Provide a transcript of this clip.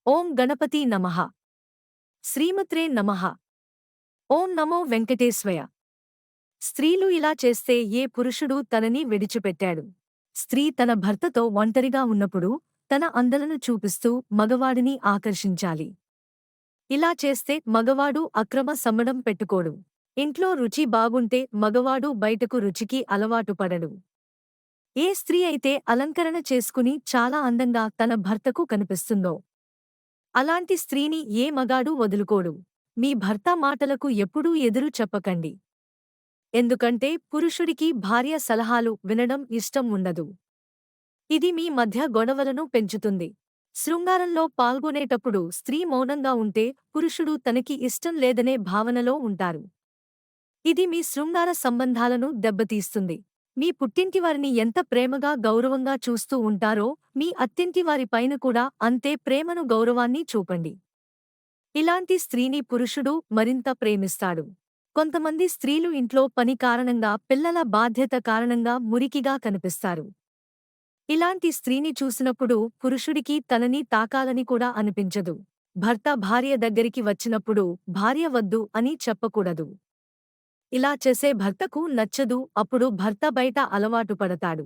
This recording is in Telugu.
ఓం గణపతి నమః. శ్రీమాత్రే నమః. ఓం నమో వెంకటేశ్వయ. స్త్రీలు ఇలా చేస్తే ఏ పురుషుడు తనని విడిచిపెట్టాడు. స్త్రీ తన భర్తతో ఒంటరిగా ఉన్నప్పుడు తన అందలను చూపిస్తూ మగవాడిని ఆకర్షించాలి. ఇలా చేస్తే మగవాడు అక్రమ సంబంధం పెట్టుకోడు. ఇంట్లో రుచి బాగుంటే మగవాడు బయటకు రుచికి అలవాటు పడడు. ఏ స్త్రీ అయితే అలంకరణ చేసుకుని చాలా అందంగా తన భర్తకు కనిపిస్తుందో అలాంటి స్త్రీని ఏ మగాడు వదులుకోడు. మీ భర్త మాటలకు ఎప్పుడూ ఎదురు చెప్పకండి. ఎందుకంటే పురుషుడికి భార్య సలహాలు వినడం ఇష్టం ఉండదు. ఇది మీ మధ్య గొడవలను పెంచుతుంది. శృంగారంలో పాల్గొనేటప్పుడు స్త్రీ మౌనంగా ఉంటే పురుషుడు తనకి ఇష్టం లేదనే భావనలో ఉంటారు. ఇది మీ శృంగార సంబంధాలను దెబ్బతీస్తుంది. మీ పుట్టింటివారిని ఎంత ప్రేమగా గౌరవంగా చూస్తూ ఉంటారో మీ అత్తింటివారి పైన కూడా అంతే ప్రేమను గౌరవాన్ని చూపండి. ఇలాంటి స్త్రీని పురుషుడు మరింత ప్రేమిస్తాడు. కొంతమంది స్త్రీలు ఇంట్లో పని కారణంగా పిల్లల బాధ్యత కారణంగా మురికిగా కనిపిస్తారు. ఇలాంటి స్త్రీని చూసినప్పుడు పురుషుడికి తనని తాకాలని కూడా అనిపించదు. భర్త భార్య దగ్గరికి వచ్చినప్పుడు భార్య వద్దు అని చెప్పకూడదు. ఇలా చేసే భర్తకు నచ్చదు. అప్పుడు భర్త బయట అలవాటు పడతాడు.